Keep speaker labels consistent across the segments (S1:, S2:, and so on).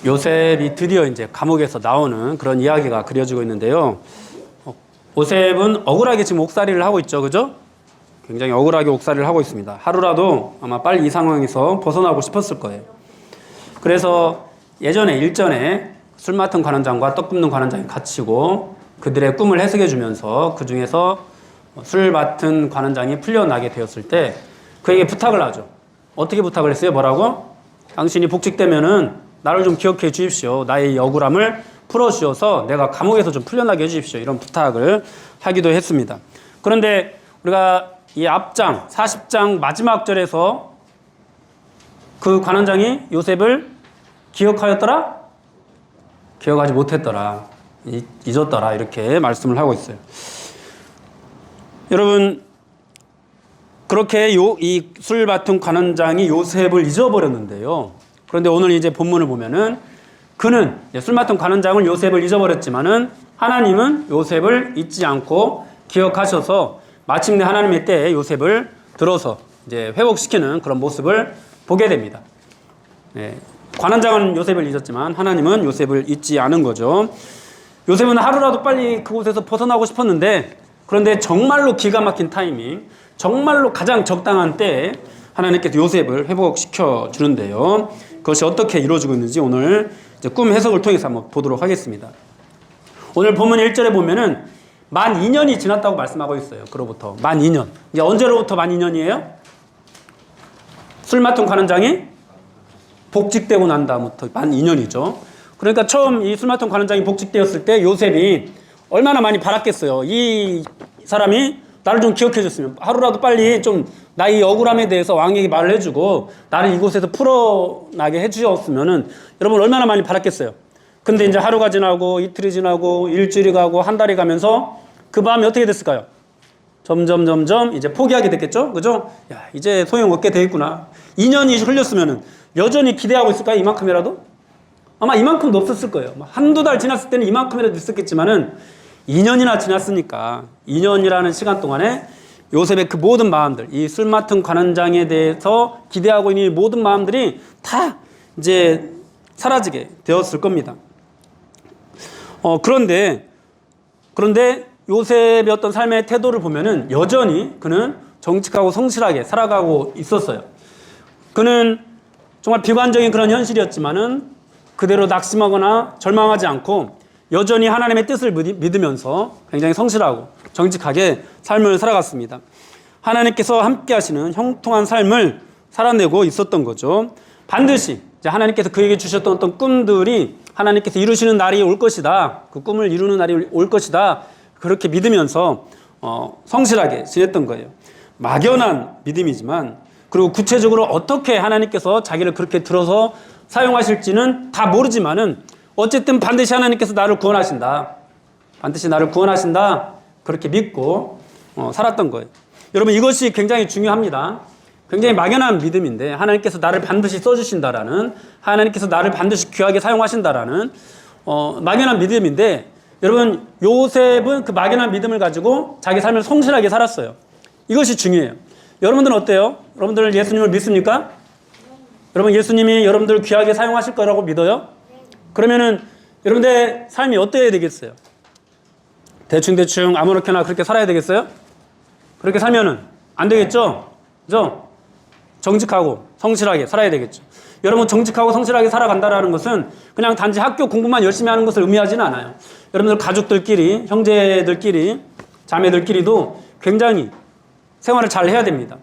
S1: 요셉이 드디어 이제 감옥에서 나오는 그런 이야기가 그려지고 있는데요. 요셉은 억울하게 지금 옥살이를 하고 있죠. 그죠? 굉장히 억울하게 옥살이를 하고 있습니다. 하루라도 아마 빨리 이 상황에서 벗어나고 싶었을 거예요. 그래서 예전에 일전에 술 맡은 관원장과 떡 굽는 관원장이 갇히고 그들의 꿈을 해석해 주면서 그 중에서 술 맡은 관원장이 풀려나게 되었을 때 그에게 부탁을 하죠. 어떻게 부탁을 했어요? 뭐라고? 당신이 복직되면은 나를 좀 기억해 주십시오. 나의 억울함을 풀어주셔서 내가 감옥에서 좀 풀려나게 해주십시오. 이런 부탁을 하기도 했습니다. 그런데 우리가 이 앞장 40장 마지막 절에서 그 관원장이 요셉을 기억하였더라? 기억하지 못했더라. 잊었더라. 이렇게 말씀을 하고 있어요. 여러분, 그렇게 이 술 맡은 관원장이 요셉을 잊어버렸는데요. 그런데 오늘 이제 본문을 보면은 그는 술 맡은 관원장을 요셉을 잊어버렸지만은 하나님은 요셉을 잊지 않고 기억하셔서 마침내 하나님의 때에 요셉을 들어서 이제 회복시키는 그런 모습을 보게 됩니다. 네. 관원장은 요셉을 잊었지만 하나님은 요셉을 잊지 않은 거죠. 요셉은 하루라도 빨리 그곳에서 벗어나고 싶었는데 그런데 정말로 기가 막힌 타이밍, 정말로 가장 적당한 때에 하나님께서 요셉을 회복시켜 주는데요. 그것이 어떻게 이루어지고 있는지 오늘 이제 꿈 해석을 통해서 한번 보도록 하겠습니다. 오늘 본문 1절에 보면은 만 2년이 지났다고 말씀하고 있어요. 그로부터 만 2년. 이제 언제로부터 만 2년이에요? 술 맡은 관원장이 복직되고 난 다음부터 만 2년이죠. 그러니까 처음 이 술 맡은 관원장이 복직되었을 때 요셉이 얼마나 많이 바랐겠어요. 이 사람이 나를 좀 기억해 줬으면 하루라도 빨리 좀 나의 억울함에 대해서 왕에게 말을 해주고 나를 이곳에서 풀어나게 해주셨으면은 여러분 얼마나 많이 바랐겠어요. 근데 이제 하루가 지나고 이틀이 지나고 일주일이 가고 한 달이 가면서 그 마음이 어떻게 됐을까요? 점점 이제 포기하게 됐겠죠? 그죠? 야, 이제 소용없게 되겠구나. 2년이 흘렸으면은 여전히 기대하고 있을까요? 이만큼이라도? 아마 이만큼도 없었을 거예요. 한두 달 지났을 때는 이만큼이라도 있었겠지만은 2년이나 지났으니까 2년이라는 시간 동안에 요셉의 그 모든 마음들, 이 술 맡은 관원장에 대해서 기대하고 있는 모든 마음들이 다 이제 사라지게 되었을 겁니다. 그런데 요셉의 어떤 삶의 태도를 보면은 여전히 그는 정직하고 성실하게 살아가고 있었어요. 그는 정말 비관적인 그런 현실이었지만은 그대로 낙심하거나 절망하지 않고 여전히 하나님의 뜻을 믿으면서 굉장히 성실하고 정직하게 삶을 살아갔습니다. 하나님께서 함께 하시는 형통한 삶을 살아내고 있었던 거죠. 반드시 이제 하나님께서 그에게 주셨던 어떤 꿈들이 하나님께서 이루시는 날이 올 것이다. 그 꿈을 이루는 날이 올 것이다. 그렇게 믿으면서 성실하게 지냈던 거예요. 막연한 믿음이지만 그리고 구체적으로 어떻게 하나님께서 자기를 그렇게 들어서 사용하실지는 다 모르지만은 어쨌든 반드시 하나님께서 나를 구원하신다. 반드시 나를 구원하신다. 그렇게 믿고 살았던 거예요. 여러분 이것이 굉장히 중요합니다. 굉장히 막연한 믿음인데 하나님께서 나를 반드시 써주신다라는 하나님께서 나를 반드시 귀하게 사용하신다라는 막연한 믿음인데 여러분 요셉은 그 막연한 믿음을 가지고 자기 삶을 성실하게 살았어요. 이것이 중요해요. 여러분들은 어때요? 여러분들 예수님을 믿습니까? 여러분 예수님이 여러분들을 귀하게 사용하실 거라고 믿어요? 그러면은 여러분들의 삶이 어때야 되겠어요? 대충 아무렇게나 그렇게 살아야 되겠어요? 그렇게 살면은 안 되겠죠? 그죠? 정직하고 성실하게 살아야 되겠죠. 여러분 정직하고 성실하게 살아간다는 것은 그냥 단지 학교 공부만 열심히 하는 것을 의미하지는 않아요. 여러분들 가족들끼리, 형제들끼리, 자매들끼리도 굉장히 생활을 잘 해야 됩니다.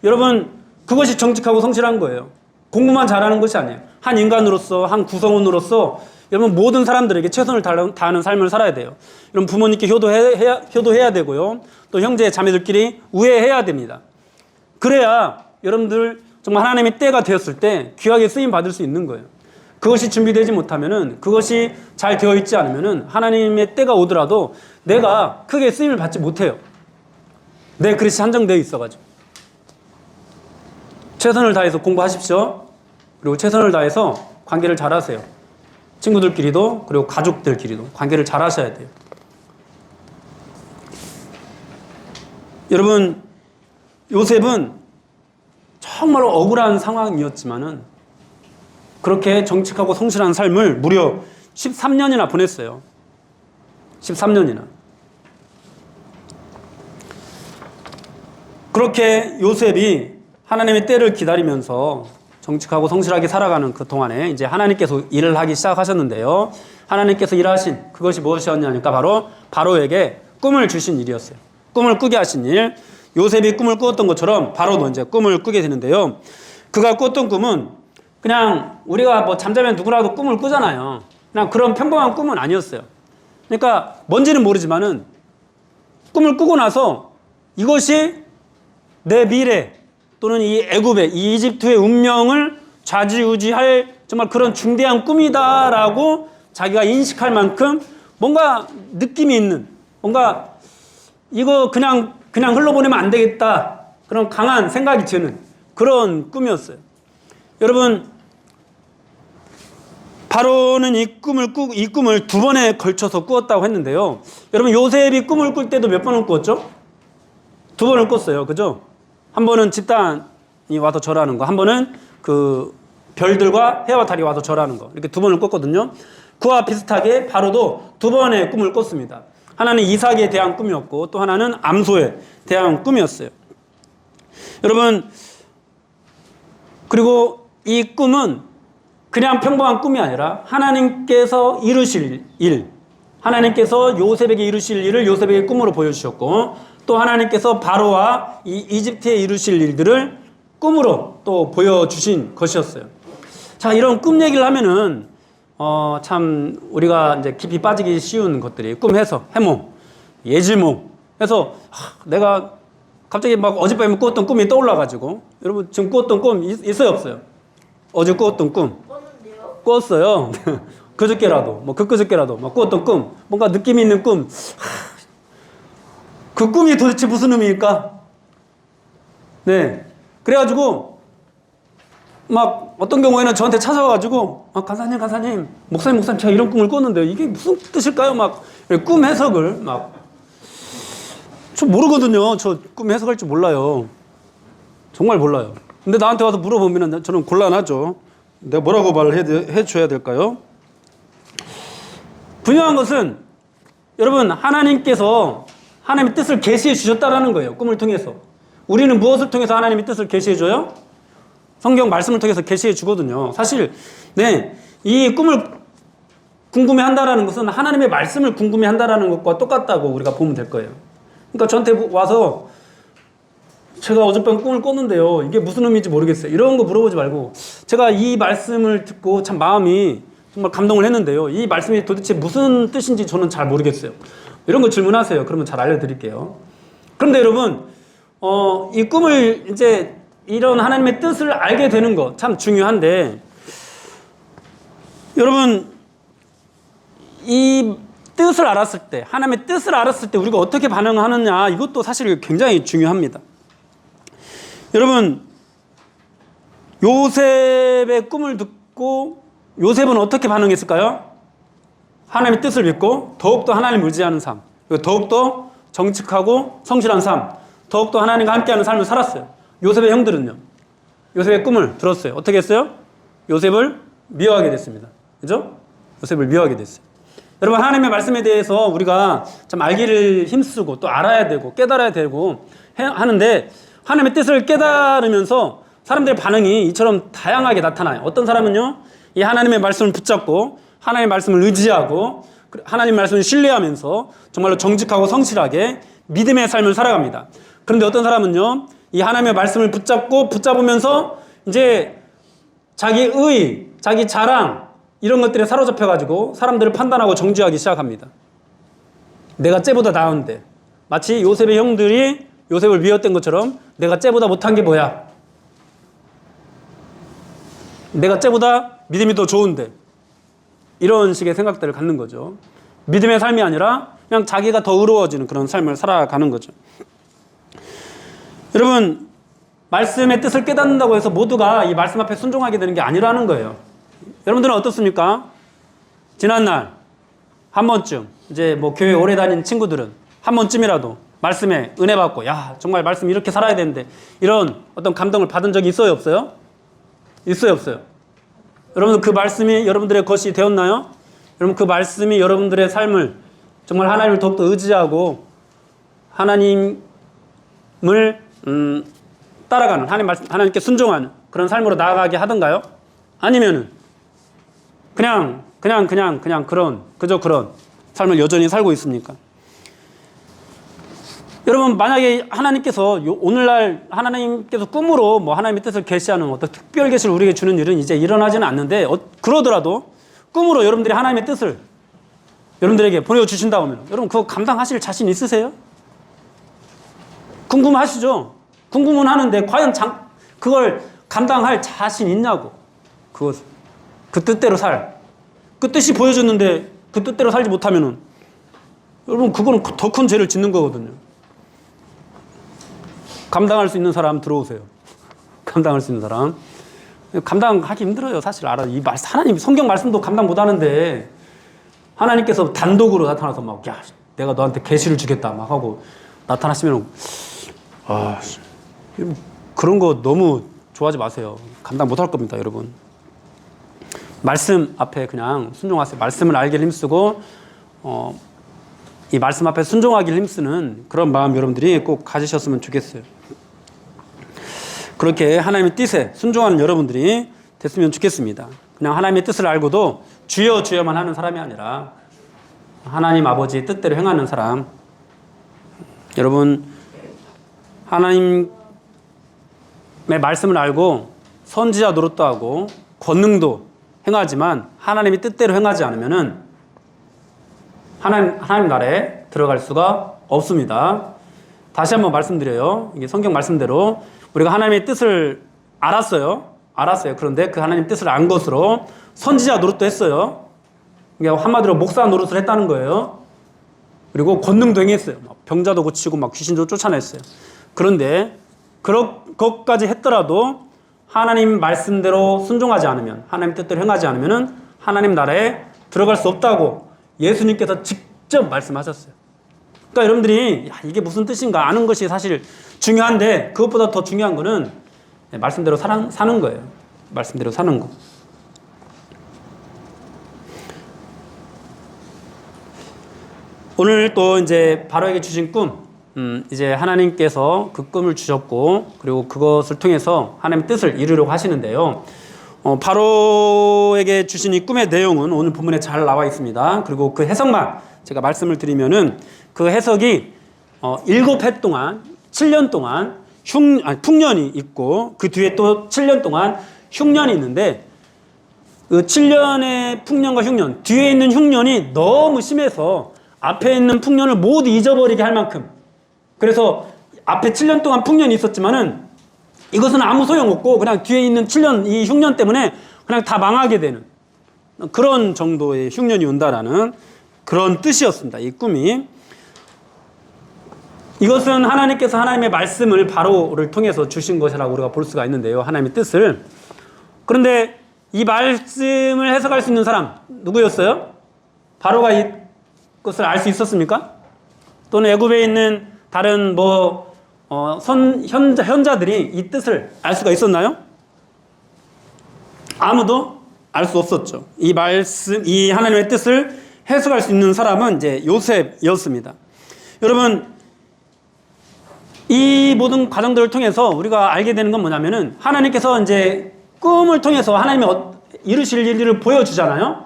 S1: 여러분 그것이 정직하고 성실한 거예요. 공부만 잘하는 것이 아니에요. 한 인간으로서, 한 구성원으로서 여러분 모든 사람들에게 최선을 다하는 삶을 살아야 돼요. 여러분 부모님께 효도해야 되고요. 또 형제 자매들끼리 우애해야 됩니다. 그래야 여러분들 정말 하나님의 때가 되었을 때 귀하게 쓰임 받을 수 있는 거예요. 그것이 준비되지 못하면은 그것이 잘 되어 있지 않으면은 하나님의 때가 오더라도 내가 크게 쓰임을 받지 못해요. 내 그릇이 한정되어 있어가지고. 최선을 다해서 공부하십시오. 그리고 최선을 다해서 관계를 잘 하세요. 친구들끼리도 그리고 가족들끼리도 관계를 잘 하셔야 돼요. 여러분 요셉은 정말로 억울한 상황이었지만은 그렇게 정직하고 성실한 삶을 무려 13년이나 보냈어요. 13년이나. 그렇게 요셉이 하나님의 때를 기다리면서 정직하고 성실하게 살아가는 그 동안에 이제 하나님께서 일을 하기 시작하셨는데요. 하나님께서 일하신 그것이 무엇이었냐니까 바로 바로에게 꿈을 주신 일이었어요. 꿈을 꾸게 하신 일. 요셉이 꿈을 꾸었던 것처럼 바로도 이제 꿈을 꾸게 되는데요. 그가 꿨던 꿈은 그냥 우리가 뭐 잠자면 누구라도 꿈을 꾸잖아요. 그냥 그런 평범한 꿈은 아니었어요. 그러니까 뭔지는 모르지만은 꿈을 꾸고 나서 이것이 내 미래 또는 이 애굽의 이 이집트의 운명을 좌지우지할 정말 그런 중대한 꿈이다라고 자기가 인식할 만큼 뭔가 느낌이 있는 뭔가 이거 그냥 흘러보내면 안 되겠다 그런 강한 생각이 드는 그런 꿈이었어요. 여러분 바로는 이 꿈을 두 번에 걸쳐서 꾸었다고 했는데요. 여러분 요셉이 꿈을 꿀 때도 몇 번을 꾸었죠? 두 번을 꿨어요. 그죠? 한 번은 집단이 와서 절하는 거, 한 번은 그 별들과 해와 달이 와서 절하는 거, 이렇게 두 번을 꿨거든요. 그와 비슷하게 바로도 두 번의 꿈을 꿨습니다. 하나는 이삭에 대한 꿈이었고 또 하나는 암소에 대한 꿈이었어요. 여러분 그리고 이 꿈은 그냥 평범한 꿈이 아니라 하나님께서 이루실 일, 하나님께서 요셉에게 이루실 일을 요셉에게 꿈으로 보여주셨고 또 하나님께서 바로와 이 이집트에 이루실 일들을 꿈으로 또 보여주신 것이었어요. 자, 이런 꿈 얘기를 하면은 참 우리가 이제 깊이 빠지기 쉬운 것들이 꿈 해석, 해몽, 예지몽 해서 내가 갑자기 막 어젯밤에 꾸었던 꿈이 떠올라가지고 여러분 지금 꾸었던 꿈 있어요 없어요? 어제 꾸었던 꿈 꾸었어요. 그저께라도 뭐 그저께라도 막 꾸었던 꿈 뭔가 느낌 있는 꿈. 그 꿈이 도대체 무슨 의미일까? 네. 그래가지고, 막, 어떤 경우에는 저한테 찾아와가지고, 간사님, 목사님, 제가 이런 꿈을 꿨는데, 이게 무슨 뜻일까요? 막, 꿈 해석을, 막. 저 모르거든요. 저 꿈 해석할 줄 몰라요. 정말 몰라요. 근데 나한테 와서 물어보면 저는 곤란하죠. 내가 뭐라고 말을 해줘야 될까요? 분명한 것은, 여러분, 하나님께서 하나님의 뜻을 계시해 주셨다라는 거예요. 꿈을 통해서. 우리는 무엇을 통해서 하나님의 뜻을 계시해 줘요? 성경 말씀을 통해서 계시해 주거든요. 사실 네, 이 꿈을 궁금해 한다라는 것은 하나님의 말씀을 궁금해 한다라는 것과 똑같다고 우리가 보면 될 거예요. 그러니까 저한테 와서 제가 어젯밤 꿈을 꿨는데요. 이게 무슨 의미인지 모르겠어요. 이런 거 물어보지 말고 제가 이 말씀을 듣고 참 마음이 정말 감동을 했는데요. 이 말씀이 도대체 무슨 뜻인지 저는 잘 모르겠어요. 이런 거 질문하세요. 그러면 잘 알려드릴게요. 그런데 여러분, 이 꿈을 이제 이런 하나님의 뜻을 알게 되는 거 참 중요한데, 여러분, 이 뜻을 알았을 때, 하나님의 뜻을 알았을 때 우리가 어떻게 반응하느냐, 이것도 사실 굉장히 중요합니다. 여러분, 요셉의 꿈을 듣고 요셉은 어떻게 반응했을까요? 하나님의 뜻을 믿고 더욱더 하나님을 의지하는 삶, 그리고 더욱더 정직하고 성실한 삶, 더욱더 하나님과 함께하는 삶을 살았어요. 요셉의 형들은요. 요셉의 꿈을 들었어요. 어떻게 했어요? 요셉을 미워하게 됐습니다. 그죠? 요셉을 미워하게 됐어요. 여러분 하나님의 말씀에 대해서 우리가 참 알기를 힘쓰고 또 알아야 되고 깨달아야 되고 하는데 하나님의 뜻을 깨달으면서 사람들의 반응이 이처럼 다양하게 나타나요. 어떤 사람은요. 이 하나님의 말씀을 붙잡고 하나님의 말씀을 의지하고 하나님의 말씀을 신뢰하면서 정말로 정직하고 성실하게 믿음의 삶을 살아갑니다. 그런데 어떤 사람은요. 이 하나님의 말씀을 붙잡으면서 이제 자기 의, 자기 자랑 이런 것들에 사로잡혀가지고 사람들을 판단하고 정죄하기 시작합니다. 내가 쟤보다 나은데 마치 요셉의 형들이 요셉을 미웠던 것처럼 내가 쟤보다 못한 게 뭐야? 내가 쟤보다 믿음이 더 좋은데 이런 식의 생각들을 갖는 거죠. 믿음의 삶이 아니라 그냥 자기가 더 의로워지는 그런 삶을 살아가는 거죠. 여러분 말씀의 뜻을 깨닫는다고 해서 모두가 이 말씀 앞에 순종하게 되는 게 아니라는 거예요. 여러분들은 어떻습니까? 지난날 한 번쯤 이제 뭐 교회 오래 다닌 친구들은 한 번쯤이라도 말씀에 은혜 받고 야 정말 말씀 이렇게 살아야 되는데 이런 어떤 감동을 받은 적이 있어요 없어요? 있어요 없어요? 여러분 그 말씀이 여러분들의 것이 되었나요? 여러분 그 말씀이 여러분들의 삶을 정말 하나님을 더욱더 의지하고 하나님을 따라가는 하나님께 순종하는 그런 삶으로 나아가게 하던가요? 아니면은 그냥 그저 그런 삶을 여전히 살고 있습니까? 여러분 만약에 하나님께서 오늘날 하나님께서 꿈으로 뭐 하나님의 뜻을 계시하는 어떤 특별 계시를 우리에게 주는 일은 이제 일어나지는 않는데 그러더라도 꿈으로 여러분들이 하나님의 뜻을 여러분들에게 보내주신다 하면 여러분 그거 감당하실 자신 있으세요? 궁금하시죠? 궁금은 하는데 과연 그걸 감당할 자신 있냐고. 그 뜻대로 그 뜻이 보여줬는데 그 뜻대로 살지 못하면은 여러분 그거는 더 큰 죄를 짓는 거거든요. 감당할 수 있는 사람 들어오세요. 감당할 수 있는 사람. 감당하기 힘들어요. 사실 알아요. 하나님 성경 말씀도 감당 못 하는데 하나님께서 단독으로 나타나서 막 야, 내가 너한테 계시를 주겠다 막 하고 나타나시면 그런 거 너무 좋아하지 마세요. 감당 못 할 겁니다, 여러분. 말씀 앞에 그냥 순종하세요. 말씀을 알기를 힘쓰고 이 말씀 앞에 순종하기를 힘쓰는 그런 마음 여러분들이 꼭 가지셨으면 좋겠어요. 그렇게 하나님의 뜻에 순종하는 여러분들이 됐으면 좋겠습니다. 그냥 하나님의 뜻을 알고도 주여 주여만 하는 사람이 아니라 하나님 아버지의 뜻대로 행하는 사람. 여러분 하나님의 말씀을 알고 선지자 노릇도 하고 권능도 행하지만 하나님의 뜻대로 행하지 않으면은 하나님 나라에 들어갈 수가 없습니다. 다시 한번 말씀드려요. 이게 성경 말씀대로 우리가 하나님의 뜻을 알았어요. 그런데 그 하나님 뜻을 안 것으로 선지자 노릇도 했어요. 그러니까 한마디로 목사 노릇을 했다는 거예요. 그리고 권능도 행했어요. 병자도 고치고 막 귀신도 쫓아냈어요. 그런데 그것까지 했더라도 하나님 말씀대로 순종하지 않으면 하나님 뜻대로 행하지 않으면 하나님 나라에 들어갈 수 없다고 예수님께서 직접 말씀하셨어요. 그러니까 여러분들이 이게 무슨 뜻인가 아는 것이 사실 중요한데 그것보다 더 중요한 거는 말씀대로 사는 거예요. 말씀대로 사는 거. 오늘 또 이제 바로에게 주신 꿈, 이제 하나님께서 그 꿈을 주셨고 그리고 그것을 통해서 하나님의 뜻을 이루려고 하시는데요. 바로에게 주신 이 꿈의 내용은 오늘 본문에 잘 나와 있습니다. 그리고 그 해석만 제가 말씀을 드리면은 그 해석이 7해 동안 7년 동안 풍년이 있고 그 뒤에 또 7년 동안 흉년이 있는데 그 7년의 풍년과 흉년 뒤에 있는 흉년이 너무 심해서 앞에 있는 풍년을 모두 잊어버리게 할 만큼 그래서 앞에 7년 동안 풍년이 있었지만은 이것은 아무 소용없고 그냥 뒤에 있는 7년 이 흉년 때문에 그냥 다 망하게 되는 그런 정도의 흉년이 온다라는 그런 뜻이었습니다. 이 꿈이. 이것은 하나님께서 하나님의 말씀을 바로를 통해서 주신 것이라고 우리가 볼 수가 있는데요. 하나님의 뜻을. 그런데 이 말씀을 해석할 수 있는 사람 누구였어요? 바로가 이것을 알 수 있었습니까? 또는 애굽에 있는 다른 현자들이 이 뜻을 알 수가 있었나요? 아무도 알 수 없었죠. 이 하나님의 뜻을 해석할 수 있는 사람은 이제 요셉이었습니다. 여러분, 이 모든 과정들을 통해서 우리가 알게 되는 건 뭐냐면은 하나님께서 이제 꿈을 통해서 하나님의 이루실 일을 보여주잖아요.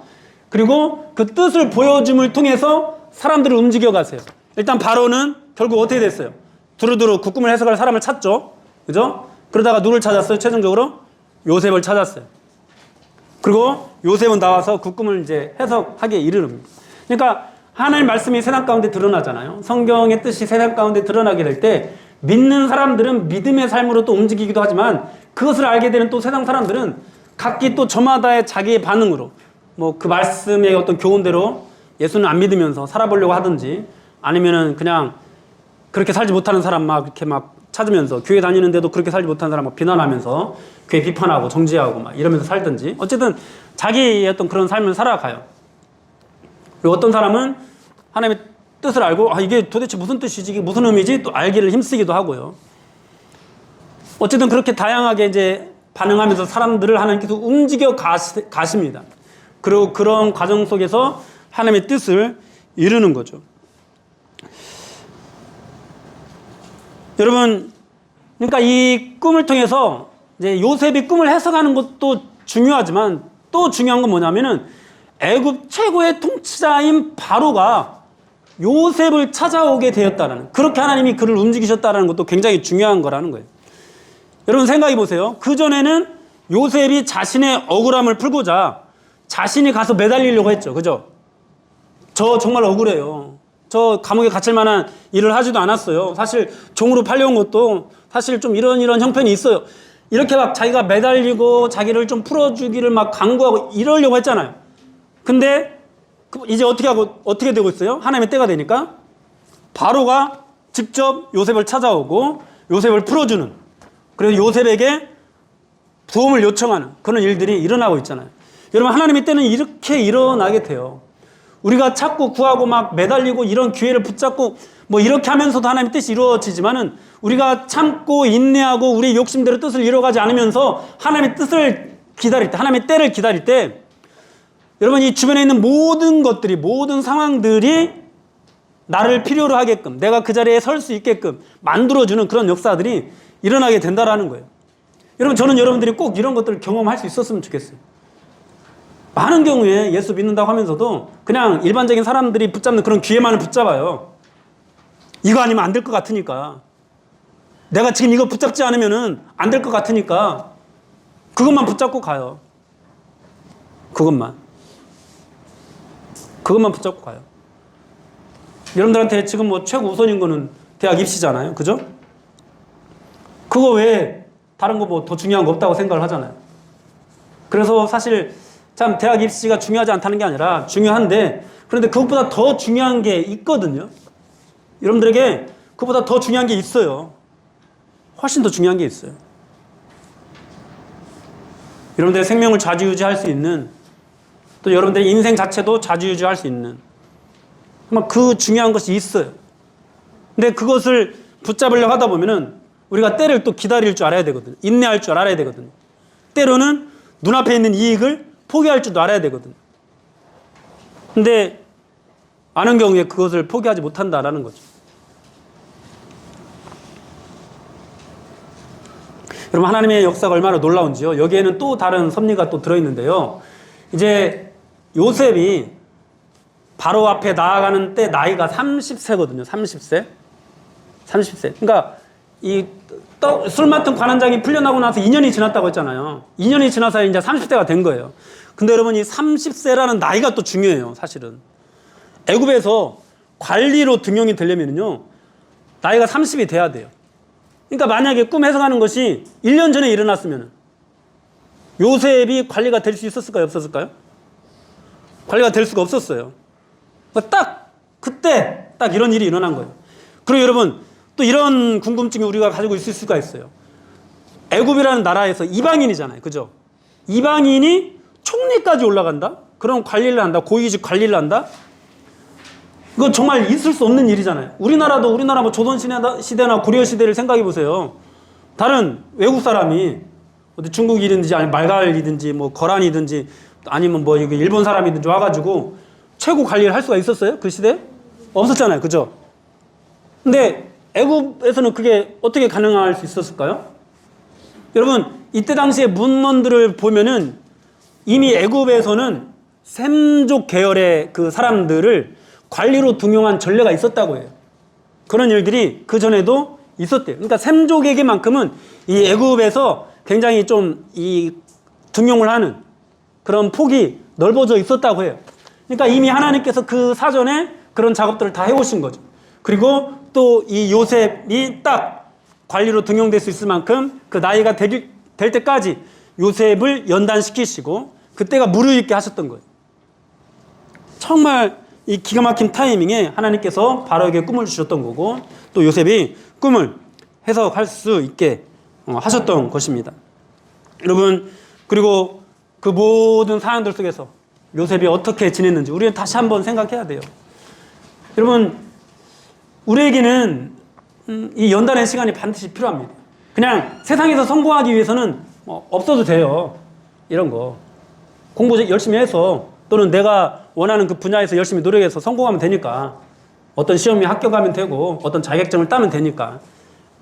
S1: 그리고 그 뜻을 보여줌을 통해서 사람들을 움직여 가세요. 일단 바로는 결국 어떻게 됐어요? 두루두루 그 꿈을 해석할 사람을 찾죠. 그죠? 그러다가 누굴 찾았어요? 최종적으로 요셉을 찾았어요. 그리고 요셉은 나와서 그 꿈을 이제 해석하게 이르릅니다. 그러니까 하나님 말씀이 세상 가운데 드러나잖아요. 성경의 뜻이 세상 가운데 드러나게 될 때 믿는 사람들은 믿음의 삶으로 또 움직이기도 하지만 그것을 알게 되는 또 세상 사람들은 각기 또 저마다의 자기의 반응으로 그 말씀의 어떤 교훈대로 예수는 안 믿으면서 살아보려고 하든지 아니면은 그냥 그렇게 살지 못하는 사람 이렇게 찾으면서 교회 다니는데도 그렇게 살지 못하는 사람 비난하면서 교회 비판하고 정지하고 이러면서 살든지 어쨌든 자기의 어떤 그런 삶을 살아가요. 그리고 어떤 사람은 하나님의 뜻을 알고 이게 도대체 무슨 뜻이지, 이게 무슨 의미지 또 알기를 힘쓰기도 하고요. 어쨌든 그렇게 다양하게 이제 반응하면서 사람들을 하나님께서 움직여 가십니다. 그리고 그런 과정 속에서 하나님의 뜻을 이루는 거죠. 여러분, 그러니까 이 꿈을 통해서 이제 요셉이 꿈을 해석하는 것도 중요하지만 또 중요한 건 뭐냐면은 애굽 최고의 통치자인 바로가 요셉을 찾아오게 되었다라는, 그렇게 하나님이 그를 움직이셨다라는 것도 굉장히 중요한 거라는 거예요. 여러분 생각해 보세요. 그전에는 요셉이 자신의 억울함을 풀고자 자신이 가서 매달리려고 했죠. 그죠? 저 정말 억울해요. 저 감옥에 갇힐 만한 일을 하지도 않았어요. 사실 종으로 팔려온 것도 사실 좀 이런 형편이 있어요. 이렇게 막 자기가 매달리고 자기를 좀 풀어주기를 막 강구하고 이러려고 했잖아요. 근데 이제 어떻게 되고 있어요? 하나님의 때가 되니까 바로가 직접 요셉을 찾아오고 요셉을 풀어주는, 그래서 요셉에게 도움을 요청하는 그런 일들이 일어나고 있잖아요. 여러분, 하나님의 때는 이렇게 일어나게 돼요. 우리가 찾고 구하고 막 매달리고 이런 기회를 붙잡고 뭐 이렇게 하면서도 하나님의 뜻이 이루어지지만은 우리가 참고 인내하고 우리의 욕심대로 뜻을 이루어가지 않으면서 하나님의 뜻을 기다릴 때, 하나님의 때를 기다릴 때, 여러분 이 주변에 있는 모든 것들이, 모든 상황들이 나를 필요로 하게끔, 내가 그 자리에 설 수 있게끔 만들어주는 그런 역사들이 일어나게 된다라는 거예요. 여러분, 저는 여러분들이 꼭 이런 것들을 경험할 수 있었으면 좋겠어요. 많은 경우에 예수 믿는다고 하면서도 그냥 일반적인 사람들이 붙잡는 그런 기회만을 붙잡아요. 이거 아니면 안 될 것 같으니까, 내가 지금 이거 붙잡지 않으면 안 될 것 같으니까 그것만 붙잡고 가요. 그것만 붙잡고 가요. 여러분들한테 지금 뭐 최고 우선인 거는 대학 입시잖아요. 그죠? 그거 외에 다른 거 뭐 더 중요한 거 없다고 생각을 하잖아요. 그래서 사실 참 대학 입시가 중요하지 않다는 게 아니라 중요한데, 그런데 그것보다 더 중요한 게 있거든요. 여러분들에게 그것보다 더 중요한 게 있어요. 훨씬 더 중요한 게 있어요. 여러분들의 생명을 좌지우지할 수 있는, 또 여러분들의 인생 자체도 좌지우지할 수 있는 그 중요한 것이 있어요. 근데 그것을 붙잡으려고 하다 보면은 우리가 때를 또 기다릴 줄 알아야 되거든요. 인내할 줄 알아야 되거든요. 때로는 눈앞에 있는 이익을 포기할 줄도 알아야 되거든요. 근데 많은 경우에 그것을 포기하지 못한다라는 거죠. 여러분, 하나님의 역사가 얼마나 놀라운지요. 여기에는 또 다른 섭리가 또 들어있는데요. 이제 요셉이 바로 앞에 나아가는 때 나이가 30세거든요. 30세. 그러니까 술 맡은 관원장이 풀려나고 나서 2년이 지났다고 했잖아요. 2년이 지나서 이제 30세가 된 거예요. 근데 여러분, 이 30세라는 나이가 또 중요해요. 사실은 애굽에서 관리로 등용이 되려면요 나이가 30이 돼야 돼요. 그러니까 만약에 꿈 해석하는 것이 1년 전에 일어났으면 요셉이 관리가 될 수 있었을까요? 없었을까요? 관리가 될 수가 없었어요. 딱 그때 딱 이런 일이 일어난 거예요. 그리고 여러분, 또 이런 궁금증이 우리가 가지고 있을 수가 있어요. 애굽이라는 나라에서 이방인이잖아요. 그죠? 이방인이 총리까지 올라간다? 그런 관리를 한다? 고위직 관리를 한다? 이건 정말 있을 수 없는 일이잖아요. 우리나라 뭐 조선시대나 고려시대를 생각해 보세요. 다른 외국 사람이 어디 중국이든지 아니면 말갈이든지 뭐 거란이든지 아니면 뭐 일본 사람이든지 와가지고 최고 관리를 할 수가 있었어요? 그 시대에? 없었잖아요. 그죠? 근데 애굽에서는 그게 어떻게 가능할 수 있었을까요? 여러분, 이때 당시에 문헌들을 보면은 이미 애굽에서는 셈족 계열의 그 사람들을 관리로 등용한 전례가 있었다고 해요. 그런 일들이 그 전에도 있었대요. 그러니까 셈족에게만큼은 이 애굽에서 굉장히 좀 이 등용을 하는 그런 폭이 넓어져 있었다고 해요. 그러니까 이미 하나님께서 그 사전에 그런 작업들을 다 해오신 거죠. 그리고 또 이 요셉이 딱 관리로 등용될 수 있을 만큼 그 나이가 될 때까지 요셉을 연단시키시고 그때가 무르익게 하셨던 거예요. 정말 이 기가 막힌 타이밍에 하나님께서 바로에게 꿈을 주셨던 거고, 또 요셉이 꿈을 해석할 수 있게 하셨던 것입니다. 여러분, 그리고 그 모든 사안들 속에서 요셉이 어떻게 지냈는지 우리는 다시 한번 생각해야 돼요. 여러분, 우리에게는 이 연단의 시간이 반드시 필요합니다. 그냥 세상에서 성공하기 위해서는 없어도 돼요. 이런 거. 공부 열심히 해서 또는 내가 원하는 그 분야에서 열심히 노력해서 성공하면 되니까. 어떤 시험에 합격하면 되고 어떤 자격증을 따면 되니까.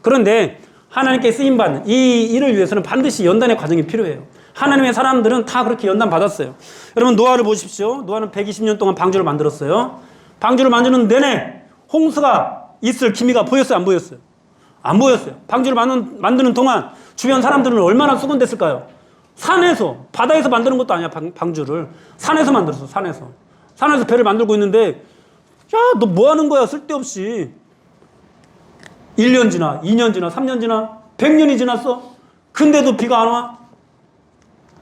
S1: 그런데 하나님께 쓰임받는 이 일을 위해서는 반드시 연단의 과정이 필요해요. 하나님의 사람들은 다 그렇게 연단 받았어요. 여러분 노아를 보십시오. 노아는 120년 동안 방주를 만들었어요. 방주를 만드는 내내 홍수가 있을 기미가 보였어요? 안 보였어요? 안 보였어요. 방주를 만드는 동안 주변 사람들은 얼마나 수곤됐을까요? 산에서, 바다에서 만드는 것도 아니야, 방주를. 산에서 만들었어, 산에서. 산에서 배를 만들고 있는데, 야, 너 뭐 하는 거야, 쓸데없이. 1년 지나, 2년 지나, 3년 지나, 100년이 지났어. 근데도 비가 안 와.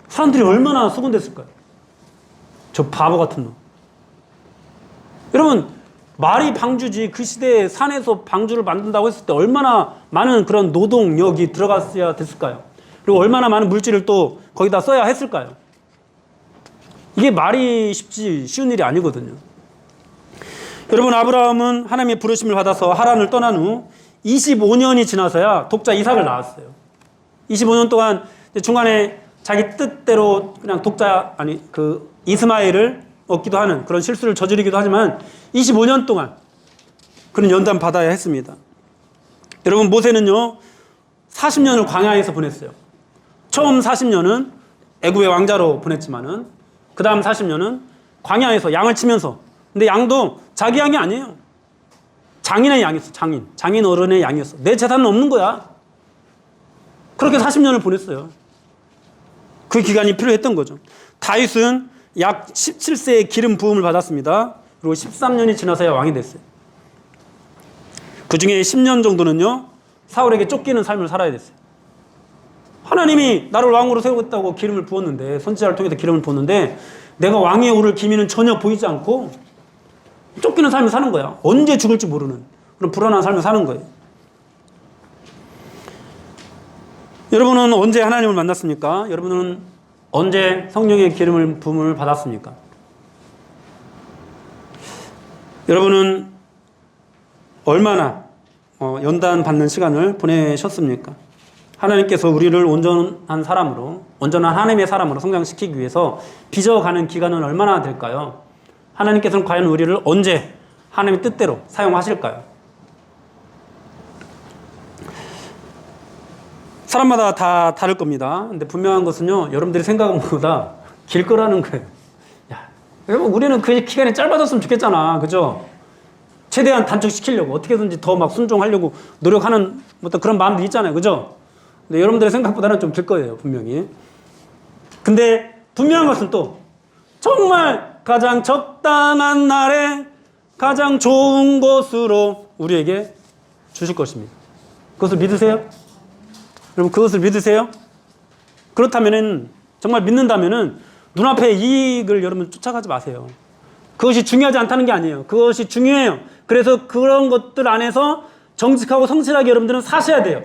S1: 사람들이 얼마나 수곤됐을까요? 저 바보 같은 놈. 여러분, 말이 방주지 그 시대에 산에서 방주를 만든다고 했을 때 얼마나 많은 그런 노동력이 들어갔어야 됐을까요? 그리고 얼마나 많은 물질을 또 거기다 써야 했을까요? 이게 말이 쉬운 일이 아니거든요. 여러분 아브라함은 하나님의 부르심을 받아서 하란을 떠난 후 25년이 지나서야 독자 이삭을 낳았어요. 25년 동안 중간에 자기 뜻대로 그냥 그 이스마엘을 얻기도 하는 그런 실수를 저지르기도 하지만 25년 동안 그런 연단 받아야 했습니다. 여러분 모세는요 40년을 광야에서 보냈어요. 처음 40년은 애굽의 왕자로 보냈지만은 그 다음 40년은 광야에서 양을 치면서. 근데 양도 자기 양이 아니에요. 장인의 양이었어. 장인 어른의 양이었어. 내 재산은 없는 거야. 그렇게 40년을 보냈어요. 그 기간이 필요했던 거죠. 다윗은 약 17세에 기름 부음을 받았습니다. 그리고 13년이 지나서야 왕이 됐어요. 그 중에 10년 정도는요 사울에게 쫓기는 삶을 살아야 됐어요. 하나님이 나를 왕으로 세우겠다고 기름을 부었는데, 선지자를 통해서 기름을 부었는데 내가 왕위에 오를 기미는 전혀 보이지 않고 쫓기는 삶을 사는 거야. 언제 죽을지 모르는 그런 불안한 삶을 사는 거예요. 여러분은 언제 하나님을 만났습니까? 여러분은 언제 성령의 기름을 부음을 받았습니까? 여러분은 얼마나 연단 받는 시간을 보내셨습니까? 하나님께서 우리를 온전한 사람으로, 온전한 하나님의 사람으로 성장시키기 위해서 빚어가는 기간은 얼마나 될까요? 하나님께서는 과연 우리를 언제 하나님의 뜻대로 사용하실까요? 사람마다 다 다를 겁니다. 근데 분명한 것은요, 여러분들이 생각한 것보다 길 거라는 거예요. 야, 여러분, 우리는 그 기간이 짧아졌으면 좋겠잖아. 그죠? 최대한 단축시키려고, 어떻게든지 더 막 순종하려고 노력하는 어떤 그런 마음도 있잖아요. 그죠? 근데 여러분들의 생각보다는 좀 길 거예요, 분명히. 근데 분명한 것은 또, 정말 가장 적당한 날에 가장 좋은 것으로 우리에게 주실 것입니다. 그것을 믿으세요? 여러분 그것을 믿으세요? 그렇다면은 정말 믿는다면은 눈앞의 이익을 여러분 쫓아가지 마세요. 그것이 중요하지 않다는 게 아니에요. 그것이 중요해요. 그래서 그런 것들 안에서 정직하고 성실하게 여러분들은 사셔야 돼요.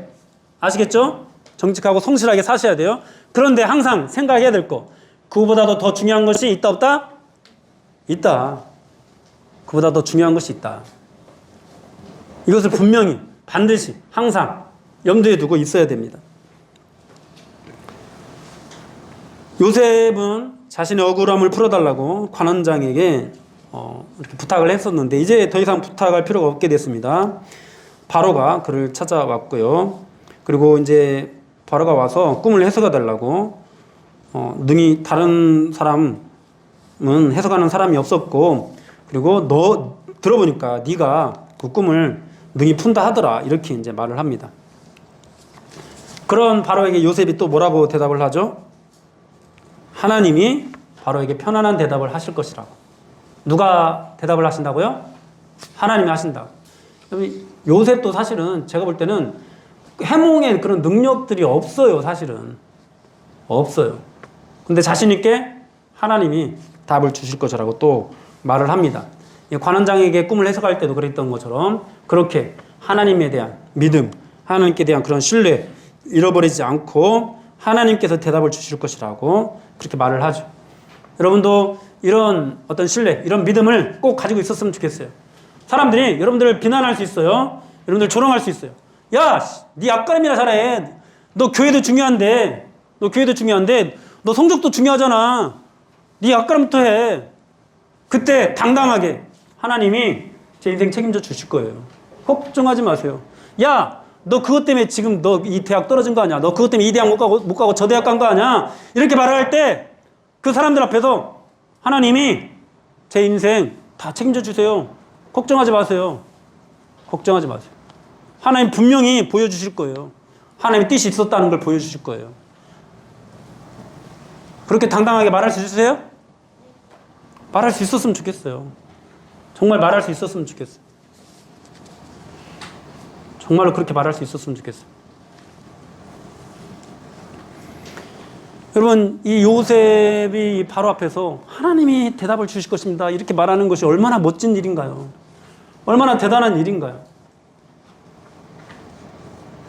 S1: 아시겠죠? 정직하고 성실하게 사셔야 돼요. 그런데 항상 생각해야 될 거, 그거보다도 더 중요한 것이 있다 없다? 있다. 그보다 더 중요한 것이 있다. 이것을 분명히 반드시 항상 염두에 두고 있어야 됩니다. 요셉은 자신의 억울함을 풀어달라고 관원장에게 이렇게 부탁을 했었는데 이제 더 이상 부탁할 필요가 없게 됐습니다. 바로가 그를 찾아왔고요. 그리고 이제 바로가 와서 꿈을 해석해 달라고 능히 다른 사람은 해석하는 사람이 없었고, 그리고 너 들어보니까 네가 그 꿈을 능히 푼다 하더라, 이렇게 이제 말을 합니다. 그런 바로에게 요셉이 또 뭐라고 대답을 하죠? 하나님이 바로에게 편안한 대답을 하실 것이라고. 누가 대답을 하신다고요? 하나님이 하신다. 요셉도 사실은 제가 볼 때는 해몽의 그런 능력들이 없어요. 사실은 없어요. 근데 자신 있게 하나님이 답을 주실 것이라고 또 말을 합니다. 관원장에게 꿈을 해석할 때도 그랬던 것처럼 그렇게 하나님에 대한 믿음, 하나님께 대한 그런 신뢰 잃어버리지 않고 하나님께서 대답을 주실 것이라고 그렇게 말을 하죠. 여러분도 이런 어떤 신뢰, 이런 믿음을 꼭 가지고 있었으면 좋겠어요. 사람들이 여러분들을 비난할 수 있어요. 여러분들 조롱할 수 있어요. 야, 네 앞가림이나 잘해. 너 교회도 중요한데 너 교회도 중요한데 너 성적도 중요하잖아. 네 앞가림부터 해. 그때 당당하게 하나님이 제 인생 책임져 주실 거예요. 걱정하지 마세요. 야, 너 그것 때문에 지금 너 이 대학 떨어진 거 아니야? 너 그것 때문에 이 대학 못 가고 저 대학 간 거 아니야? 이렇게 말할 때 그 사람들 앞에서 하나님이 제 인생 다 책임져 주세요. 걱정하지 마세요. 걱정하지 마세요. 하나님 분명히 보여주실 거예요. 하나님의 뜻이 있었다는 걸 보여주실 거예요. 그렇게 당당하게 말할 수 있으세요? 말할 수 있었으면 좋겠어요. 정말 말할 수 있었으면 좋겠어요. 정말로 그렇게 말할 수 있었으면 좋겠어요. 여러분, 이 요셉이 바로 앞에서 하나님이 대답을 주실 것입니다. 이렇게 말하는 것이 얼마나 멋진 일인가요? 얼마나 대단한 일인가요?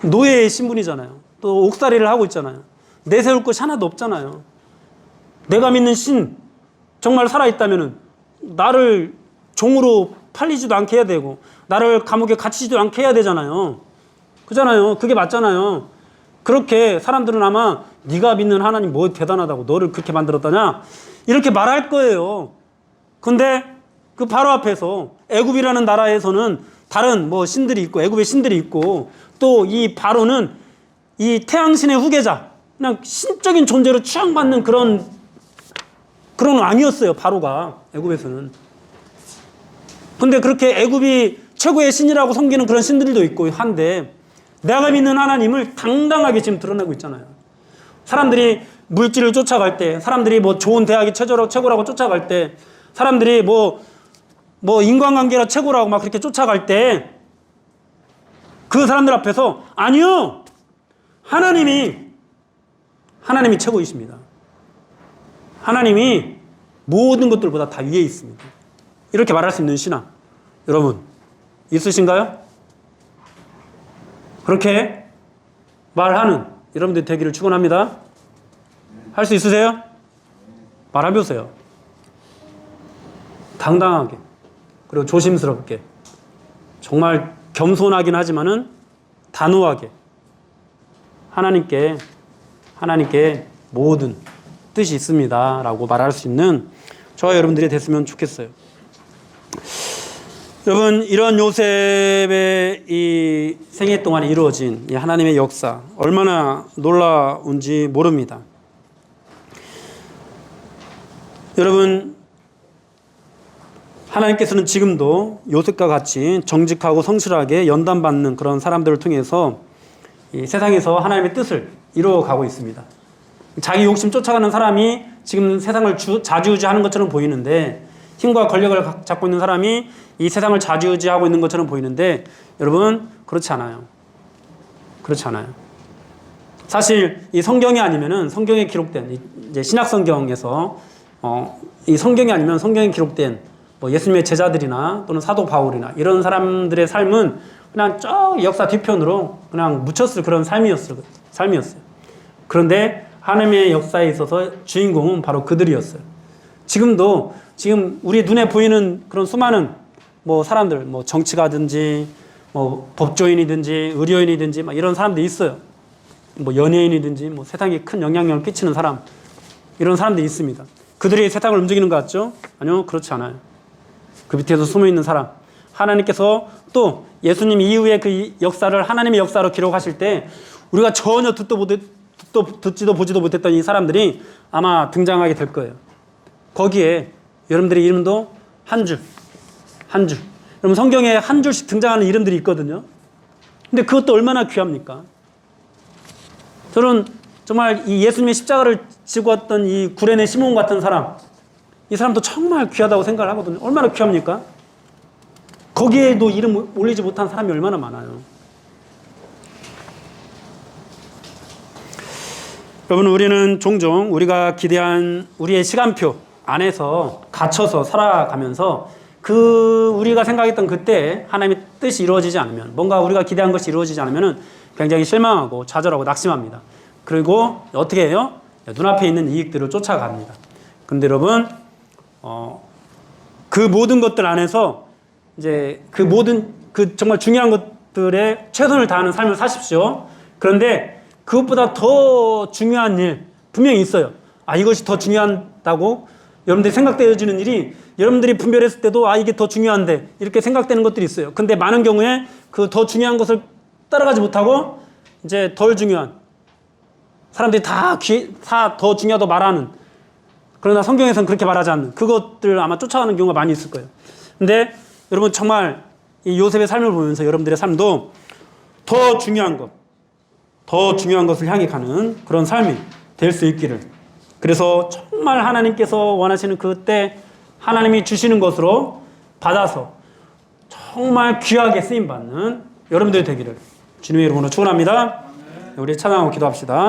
S1: 노예의 신분이잖아요. 또 옥살이를 하고 있잖아요. 내세울 것이 하나도 없잖아요. 내가 믿는 신, 정말 살아있다면 나를 종으로 팔리지도 않게 해야 되고 나를 감옥에 갇히지도 않게 해야 되잖아요. 그잖아요. 그게 맞잖아요. 그렇게 사람들은 아마 네가 믿는 하나님 뭐 대단하다고 너를 그렇게 만들었다냐 이렇게 말할 거예요. 근데 그 바로 앞에서 애굽이라는 나라에서는 다른 뭐 신들이 있고 애굽의 신들이 있고 또 이 바로는 이 태양신의 후계자 그냥 신적인 존재로 추앙받는 그런 왕이었어요. 바로가 애굽에서는. 근데 그렇게 애굽이 최고의 신이라고 섬기는 그런 신들도 있고 한데 내가 믿는 하나님을 당당하게 지금 드러내고 있잖아요. 사람들이 물질을 쫓아갈 때, 사람들이 뭐 좋은 대학이 최고라고 쫓아갈 때, 사람들이 뭐 인간관계가 최고라고 막 그렇게 쫓아갈 때, 그 사람들 앞에서 아니요! 하나님이 최고이십니다. 하나님이 모든 것들보다 다 위에 있습니다. 이렇게 말할 수 있는 신앙, 여러분, 있으신가요? 그렇게 말하는 여러분들 되기를 축원합니다. 할 수 있으세요? 말해보세요. 당당하게 그리고 조심스럽게 정말 겸손하긴 하지만은 단호하게 하나님께 모든 뜻이 있습니다 라고 말할 수 있는 저와 여러분들이 됐으면 좋겠어요. 여러분, 이런 요셉의 이 생애 동안 이루어진 이 하나님의 역사 얼마나 놀라운지 모릅니다. 여러분, 하나님께서는 지금도 요셉과 같이 정직하고 성실하게 연단받는 그런 사람들을 통해서 이 세상에서 하나님의 뜻을 이루어가고 있습니다. 자기 욕심 쫓아가는 사람이 지금 세상을 좌지우지하는 것처럼 보이는데, 힘과 권력을 잡고 있는 사람이 이 세상을 좌지우지하고 있는 것처럼 보이는데, 여러분, 그렇지 않아요. 그렇지 않아요. 사실 이 성경이 아니면은 성경에 기록된 이제 신약 성경에서 이 성경이 아니면 성경에 기록된 뭐 예수님의 제자들이나 또는 사도 바울이나 이런 사람들의 삶은 그냥 저 역사 뒤편으로 그냥 묻혔을 그런 삶이었어요. 그런데 하나님의 역사에 있어서 주인공은 바로 그들이었어요. 지금 우리 눈에 보이는 그런 수많은 뭐 사람들, 뭐 정치가든지 뭐 법조인이든지 의료인이든지 막 이런 사람들이 있어요. 뭐 연예인이든지 뭐 세상에 큰 영향력을 끼치는 사람, 이런 사람들이 있습니다. 그들이 세상을 움직이는 것 같죠? 아니요, 그렇지 않아요. 그 밑에서 숨어 있는 사람, 하나님께서 또 예수님 이후에 그 역사를 하나님의 역사로 기록하실 때 우리가 전혀 듣지도 보지도 못했던 이 사람들이 아마 등장하게 될 거예요. 거기에 여러분들의 이름도 한 줄. 여러분, 성경에 한 줄씩 등장하는 이름들이 있거든요. 근데 그것도 얼마나 귀합니까? 저는 정말 이 예수님의 십자가를 지고 왔던 이 구레네 시몬 같은 사람, 이 사람도 정말 귀하다고 생각을 하거든요. 얼마나 귀합니까? 거기에도 이름 올리지 못한 사람이 얼마나 많아요. 여러분, 우리는 종종 우리가 기대한 우리의 시간표 안에서 갇혀서 살아가면서 우리가 생각했던 그때 하나님의 뜻이 이루어지지 않으면, 뭔가 우리가 기대한 것이 이루어지지 않으면 굉장히 실망하고 좌절하고 낙심합니다. 그리고 어떻게 해요? 눈앞에 있는 이익들을 쫓아갑니다. 근데 여러분, 그 모든 것들 안에서 이제 그 정말 중요한 것들에 최선을 다하는 삶을 사십시오. 그런데 그것보다 더 중요한 일 분명히 있어요. 아, 이것이 더 중요하다고 여러분들이 생각되어지는 일이 여러분들이 분별했을 때도 아, 이게 더 중요한데 이렇게 생각되는 것들이 있어요. 근데 많은 경우에 그 더 중요한 것을 따라가지 못하고 이제 덜 중요한 사람들이 다 더 중요하다고 말하는, 그러나 성경에서는 그렇게 말하지 않는 그것들 아마 쫓아가는 경우가 많이 있을 거예요. 근데 여러분 정말 이 요셉의 삶을 보면서 여러분들의 삶도 더 중요한 것을 향해 가는 그런 삶이 될 수 있기를. 그래서 정말 하나님께서 원하시는 그때 하나님이 주시는 것으로 받아서 정말 귀하게 쓰임받는 여러분들이 되기를 주님의 이름으로 축원합니다. 우리 찬양하고 기도합시다.